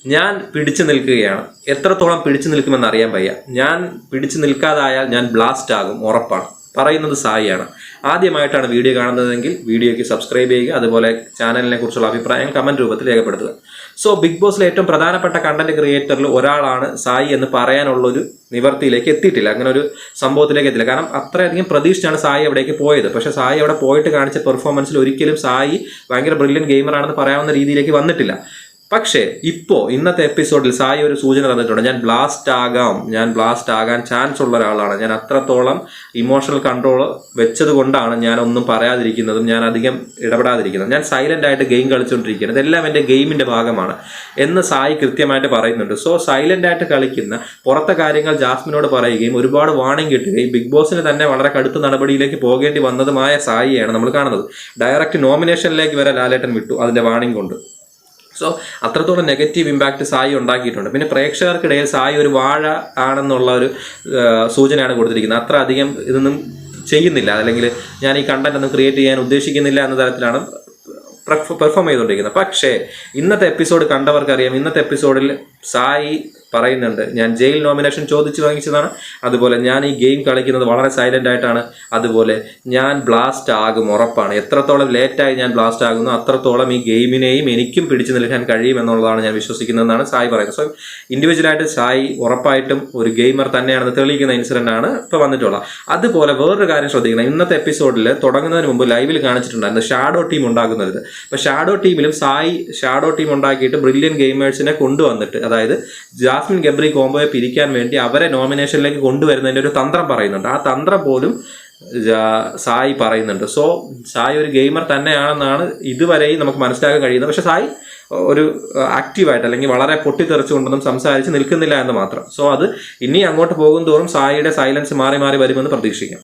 ഞാൻ പിടിച്ചു നിൽക്കുകയാണ്. എത്രത്തോളം പിടിച്ചു നിൽക്കുമെന്ന് അറിയാൻ വയ്യ. ഞാൻ പിടിച്ചു നിൽക്കാതായാൽ ഞാൻ ബ്ലാസ്റ്റ് ആകും, ഉറപ്പാണ്. പറയുന്നത് സായിയാണ്. ആദ്യമായിട്ടാണ് വീഡിയോ കാണുന്നതെങ്കിൽ വീഡിയോയ്ക്ക് സബ്സ്ക്രൈബ് ചെയ്യുക. അതുപോലെ ചാനലിനെ കുറിച്ചുള്ള അഭിപ്രായം കമന്റ് രൂപത്തിൽ രേഖപ്പെടുത്തുക. സോ ബിഗ് ബോസിലെ ഏറ്റവും പ്രധാനപ്പെട്ട കണ്ടന്റ് ക്രിയേറ്ററിൽ ഒരാളാണ് സായി എന്ന് പറയാനുള്ളൊരു നിവർത്തിയിലേക്ക് എത്തിയിട്ടില്ല. അങ്ങനെ ഒരു സംഭവത്തിലേക്ക് എത്തില്ല. കാരണം അത്രയധികം പ്രതീക്ഷിച്ചാണ് സായി അവിടേക്ക് പോയത്. പക്ഷേ സായി അവിടെ പോയിട്ട് കാണിച്ച പെർഫോമൻസിൽ ഒരിക്കലും സായി ഭയങ്കര ബ്രില്യൻ ഗെയിമറാണെന്ന് പറയാവുന്ന രീതിയിലേക്ക് വന്നിട്ടില്ല. പക്ഷേ ഇന്നത്തെ എപ്പിസോഡിൽ സായി ഒരു സൂചന തന്നിട്ടുണ്ട്. ഞാൻ ബ്ലാസ്റ്റ് ആകാൻ ചാൻസ് ഉള്ള ഒരാളാണ്. ഞാൻ അത്രത്തോളം ഇമോഷണൽ കൺട്രോൾ വെച്ചത് കൊണ്ടാണ് ഞാൻ ഒന്നും പറയാതിരിക്കുന്നതും ഞാൻ അധികം ഇടപെടാതിരിക്കുന്നതും. ഞാൻ സൈലന്റ് ആയിട്ട് ഗെയിം കളിച്ചുകൊണ്ടിരിക്കുന്നത്, ഇതെല്ലാം എൻ്റെ ഗെയിമിന്റെ ഭാഗമാണ് എന്ന് സായി കൃത്യമായിട്ട് പറയുന്നുണ്ട്. സോ സൈലന്റ് ആയിട്ട് കളിക്കുന്ന, പുറത്തെ കാര്യങ്ങൾ ജാസ്മിനോട് പറയുകയും ഒരുപാട് വാണിംഗ് കിട്ടുകയും ബിഗ് ബോസിന് തന്നെ വളരെ കടുത്ത നടപടിയിലേക്ക് പോകേണ്ടി വന്നതുമായ സായിയാണ് നമ്മൾ കാണുന്നത്. ഡയറക്റ്റ് നോമിനേഷനിലേക്ക് വരെ ലാലേട്ടൻ വിട്ടു അതിന്റെ വാണിംഗ് കൊണ്ട്. സോ അത്രത്തോളം നെഗറ്റീവ് ഇമ്പാക്റ്റ് സായി ഉണ്ടാക്കിയിട്ടുണ്ട്. പിന്നെ പ്രേക്ഷകർക്കിടയിൽ സായി ഒരു വാഴ ആണെന്നുള്ള ഒരു സൂചനയാണ് കൊടുത്തിരിക്കുന്നത്. അത്ര അധികം ഇതൊന്നും ചെയ്യുന്നില്ല, അല്ലെങ്കിൽ ഞാൻ ഈ കണ്ടന്റ് ഒന്നും ക്രിയേറ്റ് ചെയ്യാൻ ഉദ്ദേശിക്കുന്നില്ല എന്ന തരത്തിലാണ് പെർഫോം ചെയ്തുകൊണ്ടിരിക്കുന്നത്. പക്ഷേ ഇന്നത്തെ എപ്പിസോഡ് കണ്ടവർക്കറിയാം, ഇന്നത്തെ എപ്പിസോഡിൽ സായി പറയുന്നുണ്ട്, ഞാൻ ജയിൽ നോമിനേഷൻ ചോദിച്ചു വാങ്ങിച്ചതാണ്, അതുപോലെ ഞാൻ ഈ ഗെയിം കളിക്കുന്നത് വളരെ സൈലന്റ് ആയിട്ടാണ്, അതുപോലെ ഞാൻ ബ്ലാസ്റ്റ് ആകും, ഉറപ്പാണ്. എത്രത്തോളം ലേറ്റായി ഞാൻ ബ്ലാസ്റ്റ് ആകുന്നു അത്രത്തോളം ഈ ഗെയിമിനെയും എനിക്കും പിടിച്ചു നിൽക്കാൻ കഴിയും എന്നുള്ളതാണ് ഞാൻ വിശ്വസിക്കുന്നതെന്നാണ് സായി പറയുന്നത്. സോ ഇൻഡിവിജ്വലായിട്ട് സായി ഉറപ്പായിട്ടും ഒരു ഗെയിമർ തന്നെയാണെന്ന് തെളിയിക്കുന്ന ഇൻസിഡന്റ് ആണ് ഇപ്പോൾ വന്നിട്ടുള്ളത്. അതുപോലെ വേറൊരു കാര്യം ശ്രദ്ധിക്കണം. ഇന്നത്തെ എപ്പിസോഡിൽ തുടങ്ങുന്നതിന് മുമ്പ് ലൈവിൽ കാണിച്ചിട്ടുണ്ടായിരുന്നു ഷാഡോ ടീം ഉണ്ടാകുന്നത്. അപ്പോൾ ഷാഡോ ടീമിലും സായി ഷാഡോ ടീം ഉണ്ടാക്കിയിട്ട് ബ്രില്യൻ ഗെയിമേഴ്സിനെ കൊണ്ടുവന്നിട്ട്, അതായത് ജാസ്മിൻ ഗബ്രി കോംബോയെ പിരിക്കാൻ വേണ്ടി അവരെ നോമിനേഷനിലേക്ക് കൊണ്ടുവരുന്നതിൻ്റെ ഒരു തന്ത്രം പറയുന്നുണ്ട്. ആ തന്ത്രം പോലും സായി പറയുന്നുണ്ട്. സോ സായി ഒരു ഗെയിമർ തന്നെയാണെന്നാണ് ഇതുവരെയും നമുക്ക് മനസ്സിലാക്കാൻ കഴിയുന്നത്. പക്ഷെ സായി ഒരു ആക്റ്റീവായിട്ട് അല്ലെങ്കിൽ വളരെ പൊട്ടിത്തെറിച്ചുകൊണ്ടൊന്നും സംസാരിച്ച് നിൽക്കുന്നില്ല എന്ന് മാത്രം. സോ അത് ഇനി അങ്ങോട്ട് പോകും തോറും സായിയുടെ സൈലൻസ് മാറി മാറി വരുമെന്ന് പ്രതീക്ഷിക്കാം.